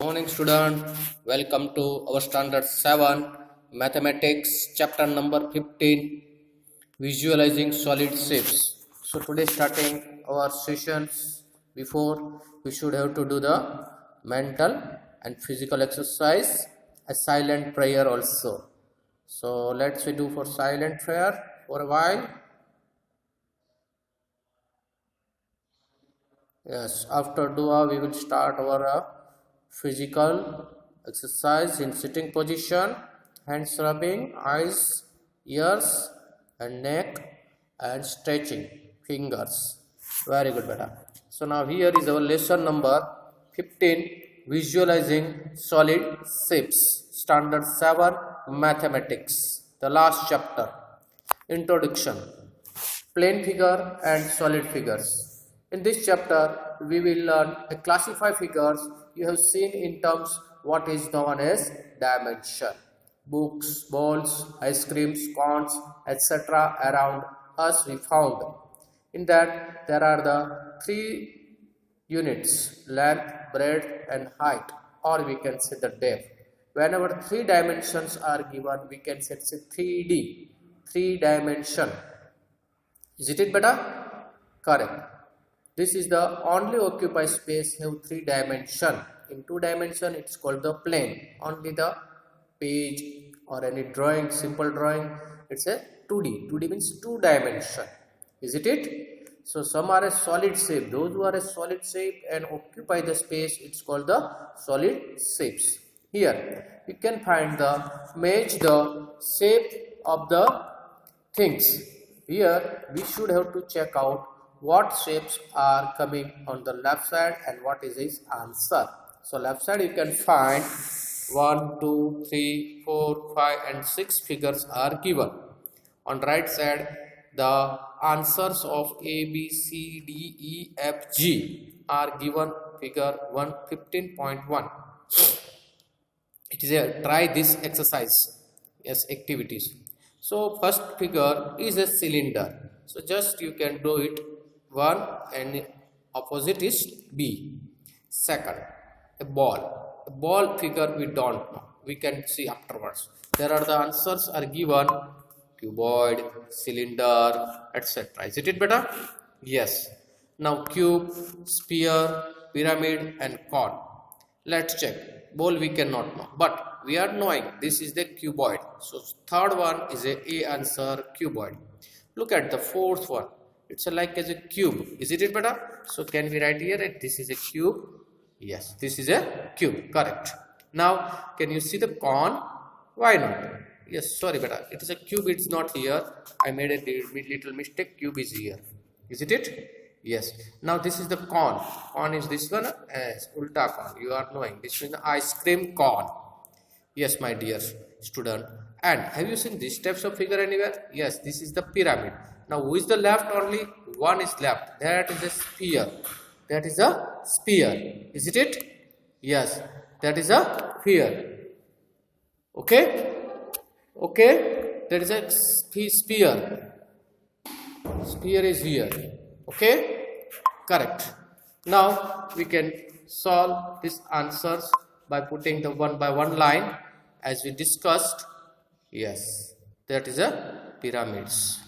Morning student, welcome to our standard 7 mathematics chapter number 15 visualizing solid shapes. So today starting our sessions, before we should have to do the mental and physical exercise, a silent prayer also. So let's we do for silent prayer for a while. Yes, after dua we will start our physical exercise in sitting position, hands rubbing, eyes, ears and neck, and stretching fingers. Very good, beta. So now here is our lesson number 15, visualizing solid shapes, standard 7 mathematics, the last chapter. Introduction, plane figure and solid figures. In this chapter, we will learn to classify figures you have seen in terms what is known as dimension. Books, balls, ice creams, cones, etc. around us we found. In that, there are the three units, length, breadth and height, or we can say the depth. Whenever three dimensions are given, we can say 3D, three dimension. Is it better? Correct. This is the only occupied space have three dimension. In two dimension, it's called the plane. Only the page or any drawing, simple drawing, it's a 2D. 2D means two dimension. Is it? So some are a solid shape. Those who are a solid shape and occupy the space, it's called the solid shapes. Here you can find match the shape of the things. Here we should have to check out what shapes are coming on the left side and what is its answer. So left side you can find 1, 2, 3, 4, 5 and 6 figures are given. On right side the answers of A, B, C, D, E, F, G are given. Figure 115.1. It is a try this exercise, yes, activities. So first figure is a cylinder. So just you can do it. 1 and opposite is B. Second, a ball. A ball figure we don't know. We can see afterwards. There are the answers are given: cuboid, cylinder, etc. Is it better? Yes. Now cube, sphere, pyramid and cone. Let's check. Ball we cannot know, but we are knowing this is the cuboid. So third one is a answer, cuboid. Look at the fourth one. It's like as a cube. Is it better? So can we write here that this is a cube? Yes, this is a cube. Correct. Now can you see the cone? Why not? Yes, sorry, beta. It is a cube. It's not here. I made a little mistake. Cube is here. Is it? Yes. Now this is the cone. Cone is this one. Yes, ulta cone. You are knowing. This is the ice cream cone. Yes, my dear student. And have you seen these types of figure anywhere? Yes, this is the pyramid. Now who is the left? Only one is left. That is a sphere. That is a sphere. Is it? Yes, that is a sphere. Okay? Okay? That is a sphere. Sphere is here. Okay? Correct. Now we can solve these answers by putting the one by one line as we discussed. Yes, that is a pyramids.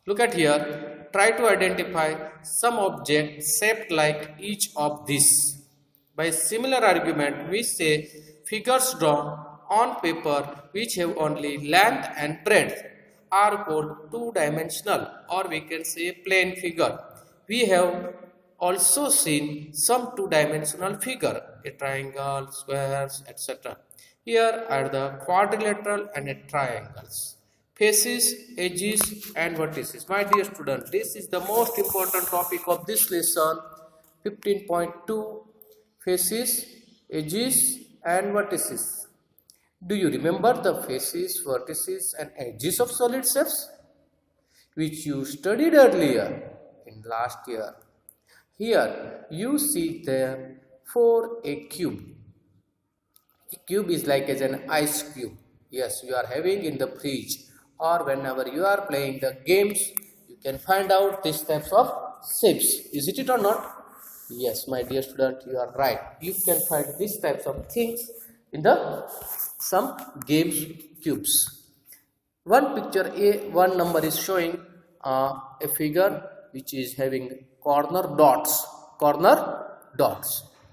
Look at here. Try to identify some object shaped like each of these. By similar argument, we say figures drawn on paper which have only length and breadth are called two-dimensional, or we can say plane figure. We have also seen some two-dimensional figure, a triangle, squares, etc. Here are the quadrilateral and triangles. Faces, edges and vertices. My dear student, this is the most important topic of this lesson 15.2, faces, edges and vertices. Do you remember the faces, vertices and edges of solid shapes which you studied earlier in last year? Here you see them for a cube. A cube is like as an ice cube. Yes, you are having in the fridge, or whenever you are playing the games, you can find out these types of shapes. Is it or not? Yes, my dear student, you are right. You can find these types of things in the some games cubes. One picture A, one number is showing a figure which is having corner dots.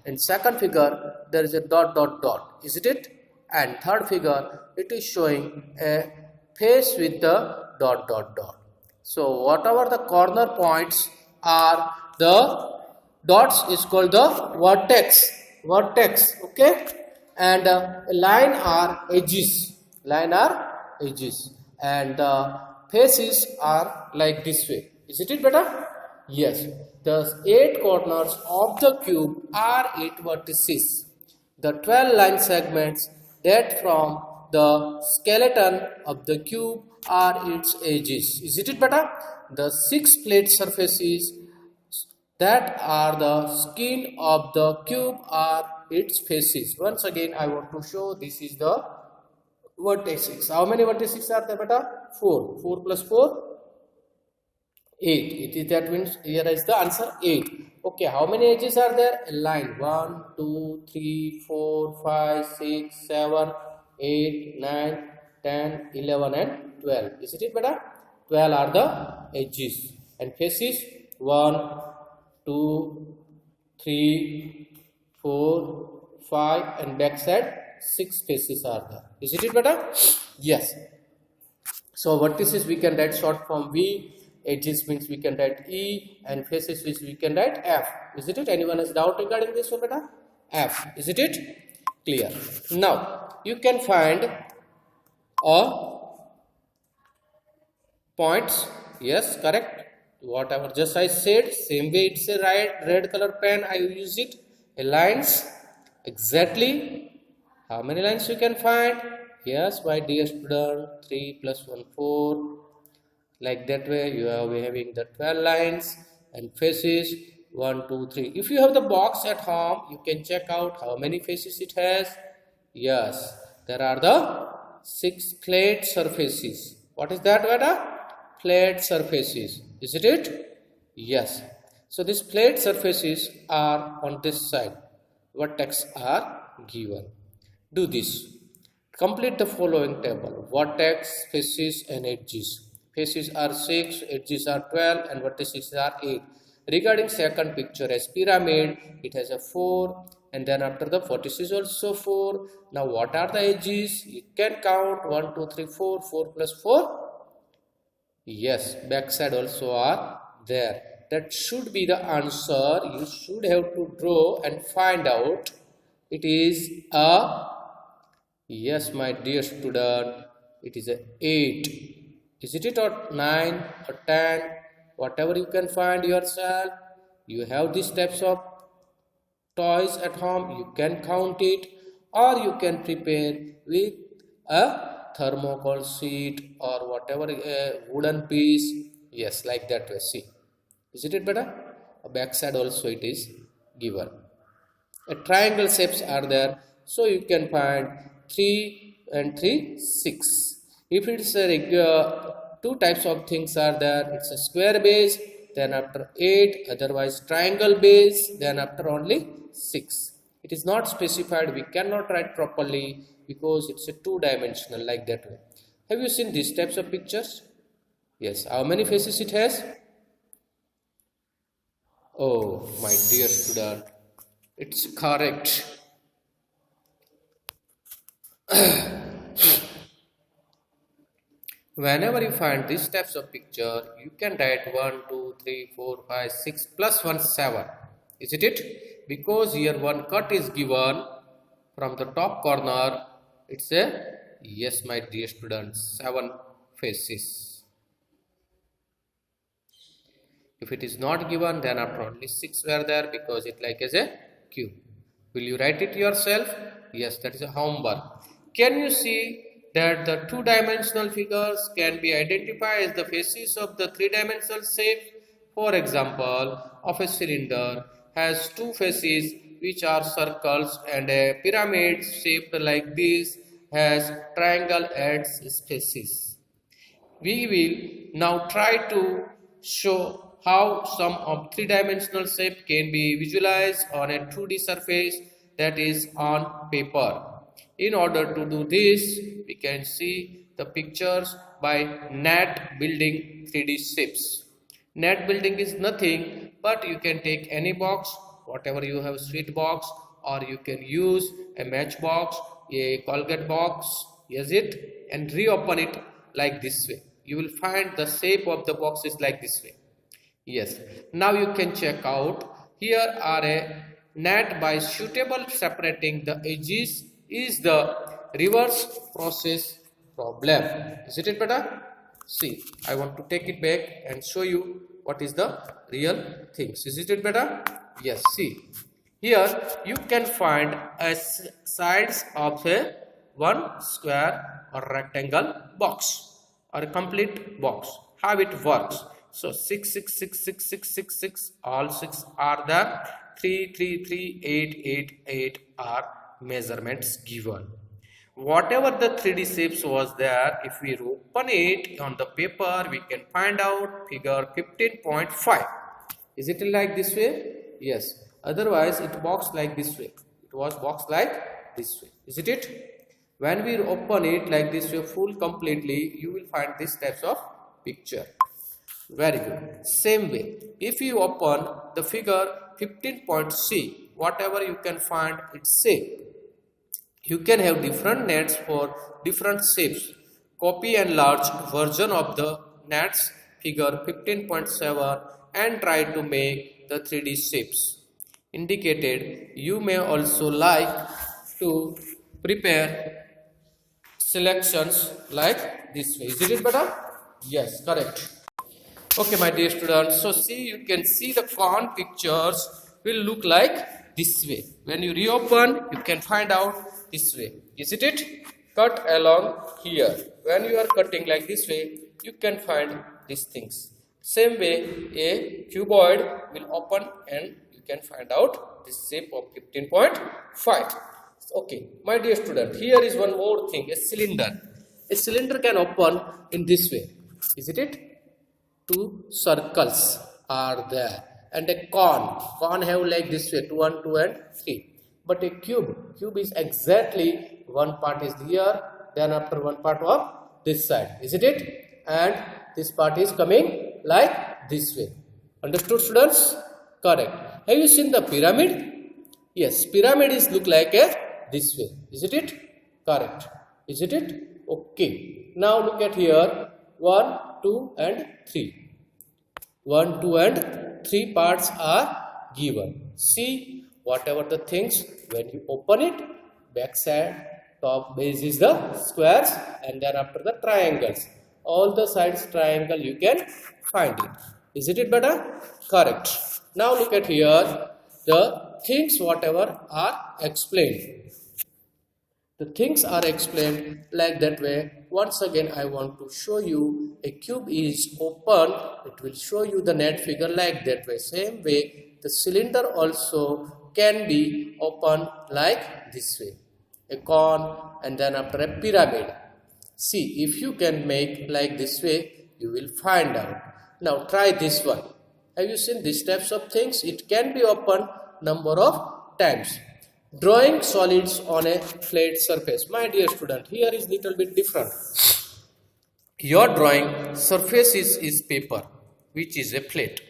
In second figure, there is a dot dot dot, isn't it? And third figure, it is showing a face with the dot dot dot. So whatever the corner points are, the dots is called the vertex, okay, and line are edges, and faces are like this way, isn't it better? Yes, the 8 corners of the cube are 8 vertices. The 12 line segments that from the skeleton of the cube are its edges, isn't it better? The 6 plate surfaces that are the skin of the cube are its faces. Once again, I want to show this is the vertices. How many vertices are there, beta? 4. 4 plus 4? 8. It is that means here is the answer 8. Okay, how many edges are there? A line 1, 2, 3, 4, 5, 6, 7, 8, 9, 10, 11 and 12. Is it beta? 12 are the edges and faces 1, 2, 3, 4, 5 and back side 6 faces are there. Is it better? Yes. So vertices we can write short form V, edges means we can write E, and faces which we can write F. Is it? Anyone has doubt regarding this one, beta? F. Is it? Clear. Now you can find points. Yes, correct. Whatever just I said, same way it's a red color pen, I use it. A lines, exactly. How many lines you can find? Yes, my dear student, 3 plus 1, 4. Like that way you are having the 12 lines and faces 1, 2, 3. If you have the box at home, you can check out how many faces it has. Yes, there are the 6 plate surfaces. What is that, beta? Plate surfaces, isn't it? Yes. So these plate surfaces are on this side. Vertex are given. Do this. Complete the following table. Vertex, faces and edges. Faces are 6, edges are 12 and vertices are 8. Regarding second picture as pyramid, it has a 4 and then after the vertices also 4. Now what are the edges? You can count 1, 2, 3, 4. 4 plus 4. Yes, backside also are there. That should be the answer. You should have to draw and find out. It is a, yes, my dear student, it is a 8. Is it or 9 or 10? Whatever you can find yourself. You have these types of toys at home. You can count it or you can prepare with a thermocol sheet or whatever wooden piece. Yes, like that way. See, isn't it better? A backside also it is given. A triangle shapes are there, so you can find 3 and 3, 6. If it's a regular, 2 types of things are there. It's a square base, then after 8, otherwise triangle base, then after only 6. It is not specified. We cannot write properly because it's a 2-dimensional like that way. Have you seen these types of pictures? Yes. How many faces it has? Oh, my dear student, it's correct. Whenever you find these types of picture, you can write 1, 2, 3, 4, 5, 6 plus 1, 7. Isn't it? Because here one cut is given from the top corner. It's a, yes, my dear students, 7 faces. If it is not given, then after only 6 were there because it like as a cube. Will you write it yourself? Yes, that is a homework. Can you see that the 2-dimensional figures can be identified as the faces of the 3-dimensional shape? For example, of a cylinder has 2 faces which are circles, and a pyramid shaped like this has triangle as faces. We will now try to show how some of three-dimensional shape can be visualized on a 2D surface, that is on paper. In order to do this, we can see the pictures by NAT building 3D shapes. NAT building is nothing but you can take any box, whatever you have, sweet box, or you can use a matchbox, a Colgate box, yes it, and reopen it like this way. You will find the shape of the box is like this way. Yes, now you can check out. Here are a NAT by suitable separating the edges is the reverse process problem. Isn't it better? See, I want to take it back and show you what is the real things. Is it better? Yes, see. Here you can find a sides of a one square or rectangle box or a complete box. How it works? So 6, 6, 6, 6, 6, 6, 6, all 6 are there. 3, 3, 3, 8, 8, 8 are measurements given. Whatever the 3D shapes was there, if we open it on the paper, we can find out figure 15.5. Is it like this way? Yes. Otherwise, it box like this way. It was boxed like this way. Isn't it? When we open it like this way, full completely, you will find this types of picture. Very good. Same way, if you open the figure 15.c, whatever you can find its shape. You can have different nets for different shapes. Copy and enlarge version of the nets figure 15.7 and try to make the 3D shapes indicated. You may also like to prepare selections like this way. Is it better? Yes, correct. Okay, my dear students, so see, you can see the cone pictures will look like this way. When you reopen, you can find out this way. Isn't it? Cut along here. When you are cutting like this way, you can find these things. Same way, a cuboid will open and you can find out the shape of 15.5. Okay, my dear student, here is one more thing, a cylinder. A cylinder can open in this way. Isn't it? Two circles are there, and a cone have like this way, 2, 1, 2 and 3. But a cube is exactly one part is here, then after one part of this side, isn't it? And this part is coming like this way. Understood, students? Correct. Have you seen the pyramid? Yes, pyramid is look like a this way, isn't it? Correct. Isn't it? Okay. Now look at here, 1, 2 and 3. 1, 2 and 3 parts are given. See, whatever the things, when you open it, back side, top base is the squares, and then after the triangles. All the sides triangle you can find it. Isn't it better? Correct. Now look at here, the things whatever are explained. The things are explained like that way. Once again, I want to show you a cube is open. It will show you the net figure like that way. Same way, the cylinder also can be open like this way. A cone and then after a pyramid. See, if you can make like this way, you will find out. Now try this one. Have you seen these types of things? It can be opened number of times. Drawing solids on a flat surface. My dear student, here is little bit different. Your drawing surface is paper, which is a plate.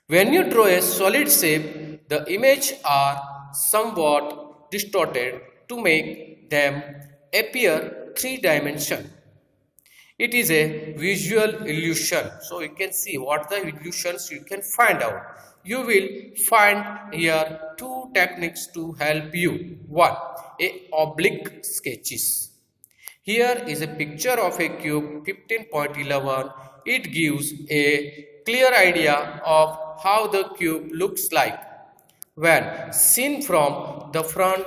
When you draw a solid shape, the image are somewhat distorted to make them appear 3-dimensional. It is a visual illusion. So you can see what the illusions you can find out. You will find here 2 techniques to help you. 1. A oblique sketches. Here is a picture of a cube 15.11. It gives a clear idea of how the cube looks like when seen from the front.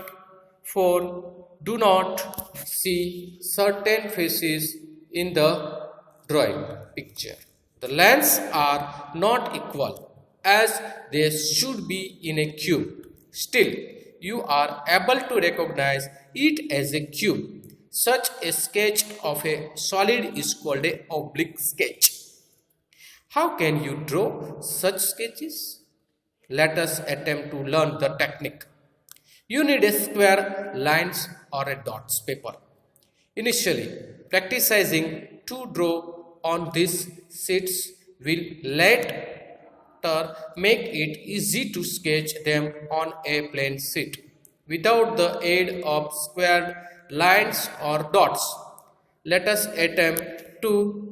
For do not see certain faces in the drawing picture. The lengths are not equal as they should be in a cube. Still, you are able to recognize it as a cube. Such a sketch of a solid is called an oblique sketch. How can you draw such sketches? Let us attempt to learn the technique. You need a square, lines or a dots paper. Initially, practicing to draw on these sheets will later make it easy to sketch them on a plain sheet without the aid of squared lines or dots. Let us attempt to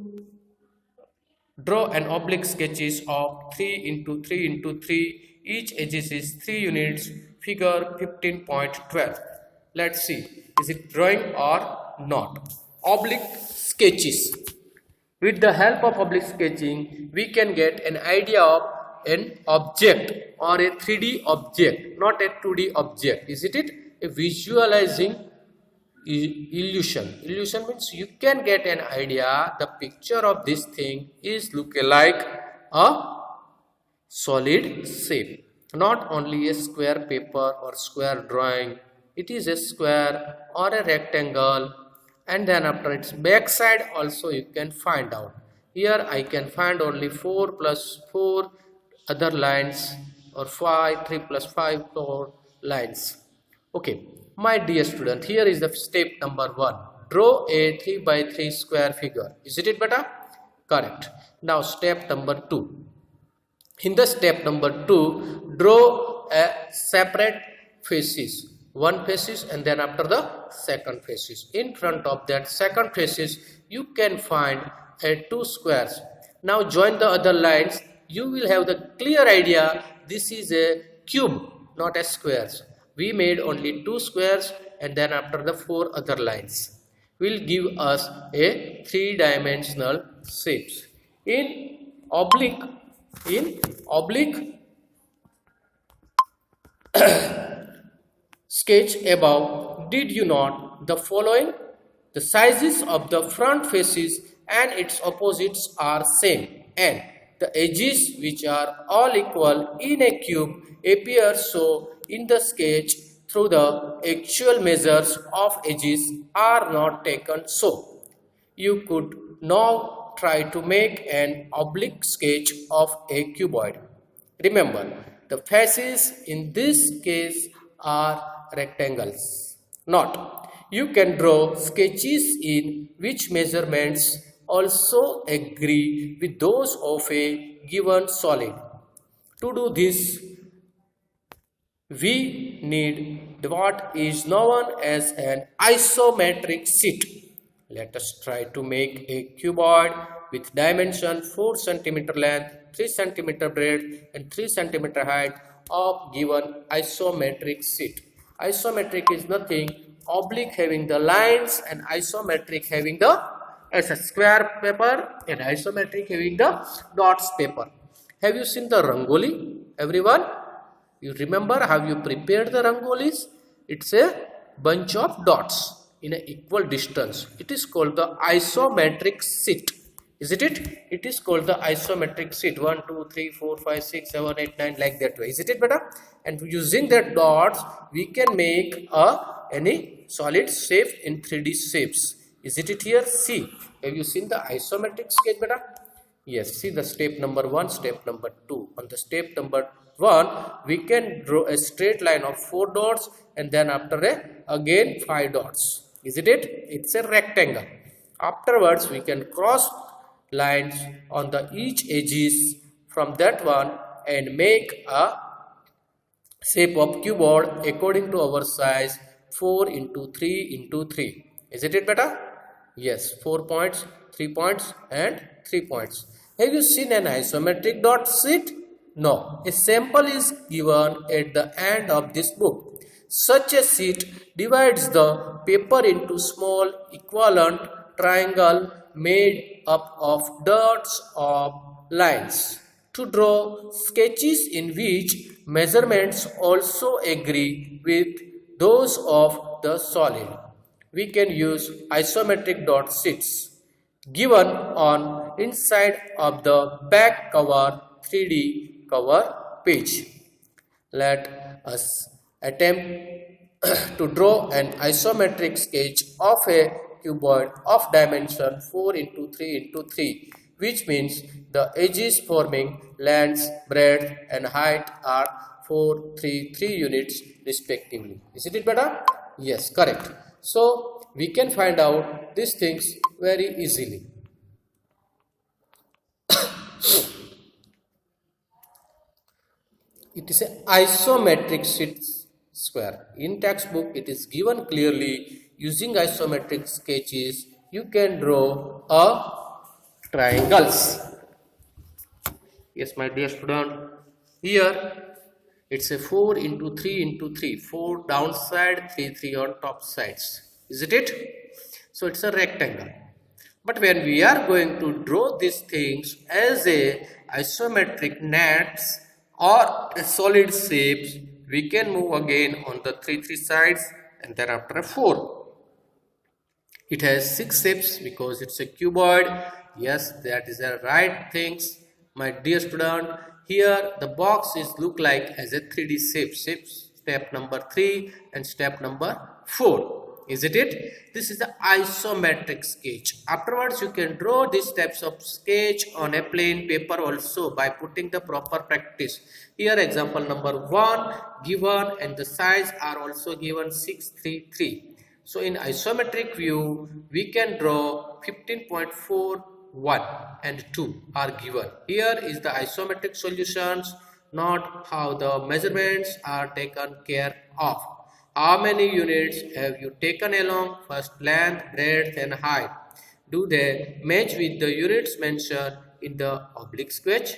draw an oblique sketches of 3 into 3 into 3. Each edges is 3 units. Figure 15.12. Let's see. Is it drawing or not? Oblique sketches. With the help of oblique sketching, we can get an idea of an object or a 3D object, not a 2D object. Isn't it? A visualizing illusion. Illusion means you can get an idea. The picture of this thing is look like a solid shape, not only a square paper or square drawing. It is a square or a rectangle, and then after its back side also you can find out. Here I can find only 4 plus 4 other lines, or 5, 3 plus 5, 4 lines. Okay, my dear student, here is the step number 1. Draw a 3 by 3 square figure. Is it better? Correct. Now step number 2. In the step number 2, draw a separate faces. One faces and then after the second faces. In front of that second faces, you can find a 2 squares. Now join the other lines. You will have the clear idea this is a cube, not a squares. We made only 2 squares and then after the 4 other lines will give us a 3-dimensional shapes. In oblique sketch above, did you note the following? The sizes of the front faces and its opposites are same, and the edges, which are all equal in a cube, appear so in the sketch through the actual measures of edges are not taken so. You could now try to make an oblique sketch of a cuboid. Remember, the faces in this case are rectangles. Note, you can draw sketches in which measurements also agree with those of a given solid. To do this, we need what is known as an isometric sheet. Let us try to make a cuboid with dimension 4 cm length, 3 cm breadth and 3 cm height of given isometric sheet. Isometric is nothing, oblique having the lines and isometric having the as a square paper and isometric having the dots paper. Have you seen the rangoli, everyone? You remember how you prepared the rangolis? It's a bunch of dots in an equal distance. It is called the isometric sheet. Isn't it? It is called the isometric sheet. 1, 2, 3, 4, 5, 6, 7, 8, 9 like that way. Isn't it better? And using that dots, we can make any solid shape in 3D shapes. Is it here? See. Have you seen the isometric sketch better? Yes. See the step number 1, step number 2. On the step number 1, we can draw a straight line of 4 dots and then after again 5 dots. Isn't it? It's a rectangle. Afterwards, we can cross lines on the each edges from that one and make a shape of cuboid according to our size 4 into 3 into 3. Isn't it better? Yes, 4 points, 3 points and 3 points. Have you seen an isometric dot sheet? No. A sample is given at the end of this book. Such a sheet divides the paper into small equivalent triangle made up of dots or lines. To draw sketches in which measurements also agree with those of the solid, we can use isometric dot sheets given on inside of the back cover 3D cover page. Let us attempt to draw an isometric sketch of a cuboid of dimension 4 into 3 into 3 which means the edges forming length, breadth and height are 4, 3, 3 units respectively. Isn't it better? Yes, correct. So we can find out these things very easily. It is an isometric sheet square. In textbook, it is given clearly using isometric sketches. You can draw a triangles. Yes, my dear student. Here, it's a 4 into 3 into 3. 4 downside, 3 on top sides. Isn't it? So it's a rectangle. But when we are going to draw these things as a isometric nets or a solid shapes, we can move again on the 3 sides and thereafter a 4. It has 6 shapes because it's a cuboid. Yes, that is the right things, my dear student. Here the box is look like as a 3D shape. Step number 3 and step number 4. Isn't it? This is the isometric sketch. Afterwards, you can draw these types of sketch on a plain paper also by putting the proper practice. Here, example number 1 given and the size are also given 6, 3, 3. So, in isometric view, we can draw 15.4, 1 and 2 are given. Here is the isometric solutions, not how the measurements are taken care of. How many units have you taken along? First length, breadth and height. Do they match with the units mentioned in the oblique sketch?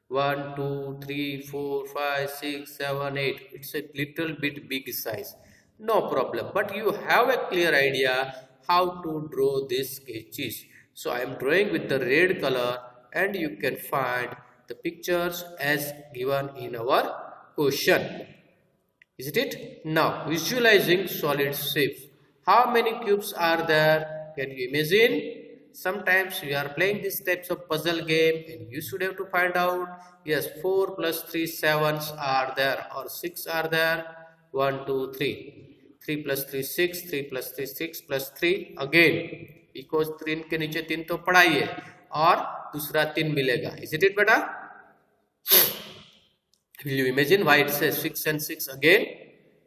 1, 2, 3, 4, 5, 6, 7, 8. It's a little bit big size. No problem. But you have a clear idea how to draw these sketches. So I am drawing with the red color and you can find the pictures as given in our question. Isn't it? Now, visualizing solid shapes. How many cubes are there? Can you imagine? Sometimes we are playing these types of puzzle game and you should have to find out. Yes, 4 plus 3, 7s are there or 6 are there. 1, 2, 3. 3 plus 3, 6. 3 plus 3, 6 plus 3 again. Because 3 के नीचे 3 तो पड़ा ही है और दूसरा 3 मिलेगा. Isn't it बेटा? Will you imagine why it says 6 and 6 again?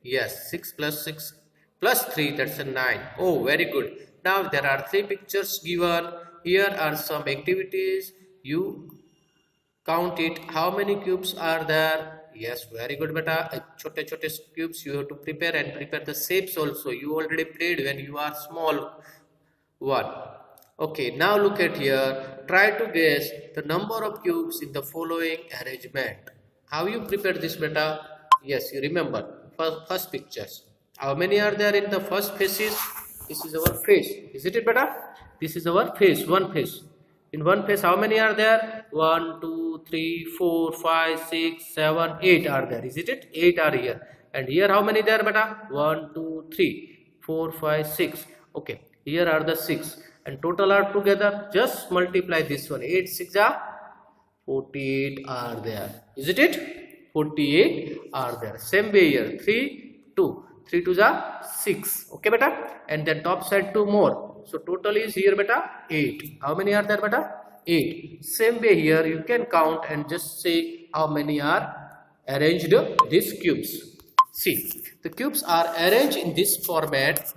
Yes, 6 plus 6 plus 3, that's a 9. Oh, very good. Now there are 3 pictures given. Here are some activities. You count it. How many cubes are there? Yes, very good beta. Chote cubes you have to prepare and prepare the shapes also. You already played when you are small one. Okay, now look at here. Try to guess the number of cubes in the following arrangement. How you prepare this beta? Yes, you remember first pictures. How many are there in the first faces? This is our face. Isn't it beta? This is our face, one face. In one face, how many are there? 1, 2, 3, 4, 5, 6, 7, 8 are there. Isn't it? 8 are here. And here how many there beta? 1, 2, 3, 4, 5, 6. Okay, here are the 6. And total are together. Just multiply this one. 8, 6 are 48 are there. Isn't it? 48 are there. Same way here. 3, 2. 3 2s are 6. Okay, beta. And then top side 2 more. So total is here, beta, 8. How many are there, beta? 8. Same way here. You can count and just say how many are arranged these cubes. See, the cubes are arranged in this format.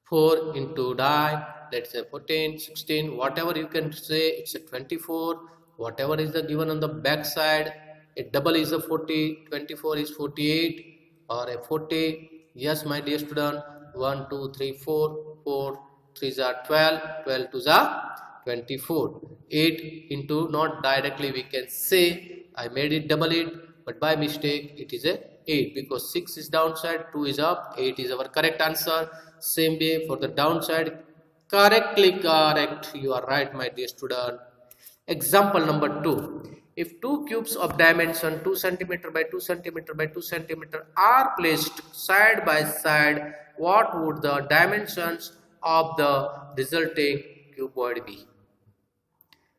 4 into die. Let's say 14, 16, whatever you can say, it's a 24, whatever is the given on the back side, a double is a 40, 24 is 48 or a 40. Yes, my dear student, 1, 2, 3, 4, 4, 3s are 12, 12 2s are 24. 8 into, not directly we can say, I made it double it, but by mistake it is a 8 because 6 is downside, 2 is up, 8 is our correct answer. Same way for the downside. Correctly correct. You are right, my dear student. Example number 2. If 2 cubes of dimension 2 cm by 2 cm by 2 cm are placed side by side, what would the dimensions of the resulting cuboid be?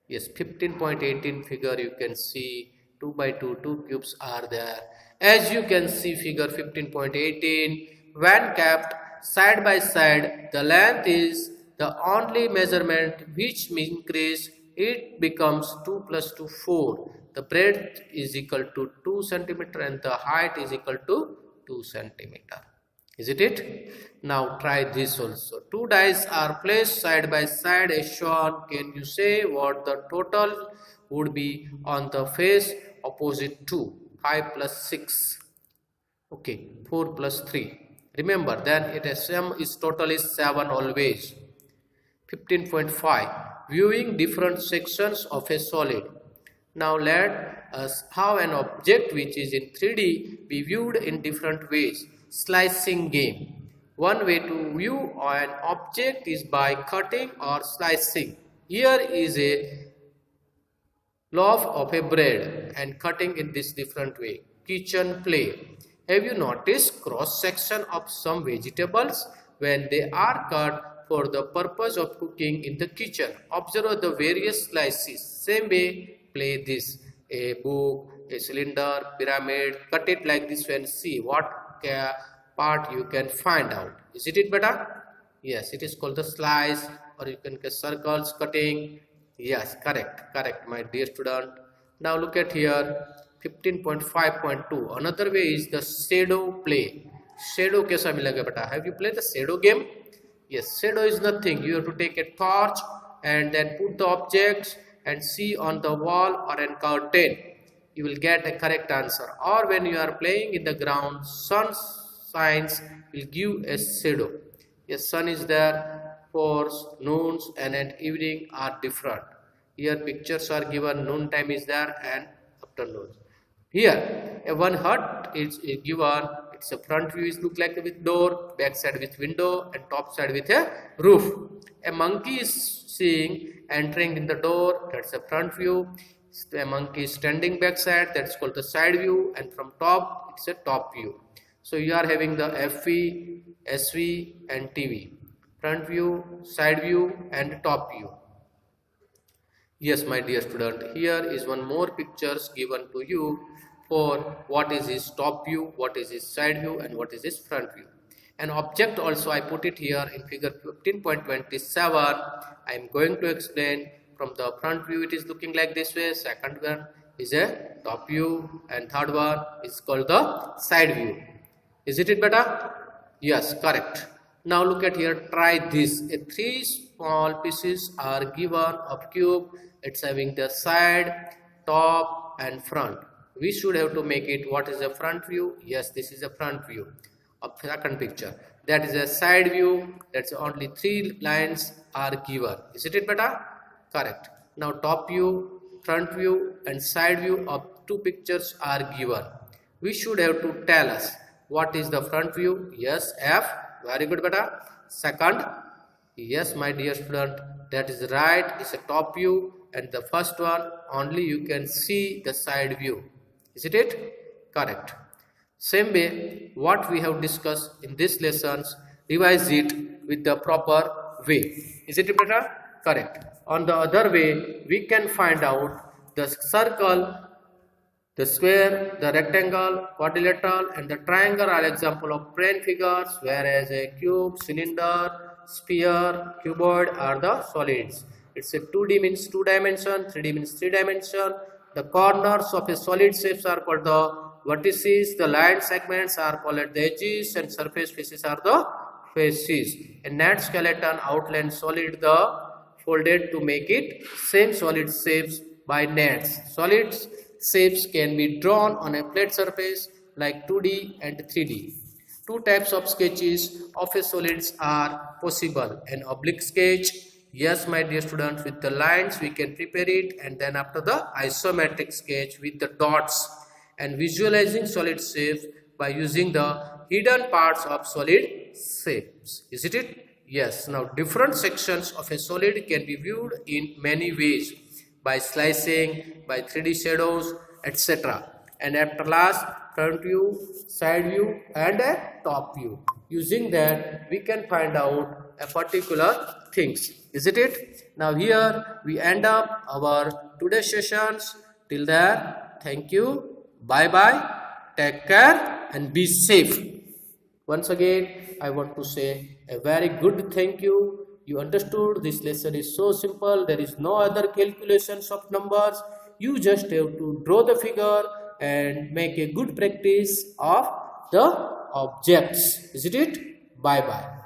Yes, 15.18 figure you can see 2 by 2, 2 cubes are there. As you can see figure 15.18, when kept side by side, the length is the only measurement which increase, it becomes 2 plus 2 4. The breadth is equal to 2 centimeter and the height is equal to 2 centimeter. Isn't it? Now try this also. Two dice are placed side by side as shown. Can you say what the total would be on the face opposite to? 5 plus 6. Okay, 4 plus 3. Remember, then it is sum is total is 7 always. 15.5. Viewing different sections of a solid. Now let us how an object which is in 3D be viewed in different ways. Slicing game. One way to view an object is by cutting or slicing. Here is a loaf of a bread and cutting in this different way. Kitchen play. Have you noticed cross section of some vegetables when they are cut for the purpose of cooking in the kitchen? Observe the various slices. Same way, play this. A book, a cylinder, pyramid. Cut it like this and see what part you can find out. Is it better? Yes, it is called the slice, or you can get circles cutting. Yes, correct my dear student. Now look at here 15.5.2. Another way is the shadow play. Shadow कैसा मिलेगा बेटा? Have you played the shadow game? Yes, shadow is nothing. You have to take a torch and then put the objects and see on the wall or a curtain. You will get a correct answer. Or when you are playing in the ground, sun signs will give a shadow. Yes, sun is there, force, noons and at evening are different. Here pictures are given, noon time is there and afternoon. Here a one hut is given. It's a front view is look like with door, back side with window and top side with a roof. A monkey is seeing entering in the door, that's a front view. A monkey is standing back side, that's called the side view, and from top it's a top view. So you are having the FV, SV and TV. Front view, side view and top view. Yes, my dear student, here is one more pictures given to you for what is his top view, what is his side view and what is his front view. An object also I put it here in figure 15.27. I am going to explain. From the front view it is looking like this way, second one is a top view and third one is called the side view. Is it better? Yes, correct. Now look at here, try this. Three small pieces are given of cube. It's having the side, top and front. We should have to make it what is a front view. Yes, this is a front view of second picture. That is a side view. That's only three lines are given. Is it better? Correct. Now top view, front view and side view of two pictures are given. We should have to tell us what is the front view. Yes, F. Very good beta. Second, yes my dear student, that is right, it's a top view, and the first one only you can see the side view. Is it? Correct. Same way what we have discussed in these lessons, revise it with the proper way. Is it better? Correct. On the other way, we can find out the circle, the square, the rectangle, quadrilateral and the triangle are example of plane figures, whereas a cube, cylinder, sphere, cuboid are the solids. It's a 2D means 2 dimension, 3D means 3 dimension. The corners of a solid shapes are called the vertices, the line segments are called the edges and surface faces are the faces. A net skeleton outline solid the folded to make it same solid shapes by nets. Solid shapes can be drawn on a flat surface like 2D and 3D. Two types of sketches of a solids are possible. An oblique sketch, yes my dear students, with the lines we can prepare it, and then after the isometric sketch with the dots, and visualizing solid shapes by using the hidden parts of solid shapes. Is it? Yes. Now different sections of a solid can be viewed in many ways, by slicing, by 3D shadows, etc. And at last, front view, side view and a top view. Using that we can find out a particular things. Is it? Now here we end up our today's sessions. Till then, thank you. Bye bye. Take care and be safe. Once again, I want to say a very good thank you. You understood? This lesson is so simple. There is no other calculations of numbers. You just have to draw the figure and make a good practice of the objects. Isn't it? Bye bye.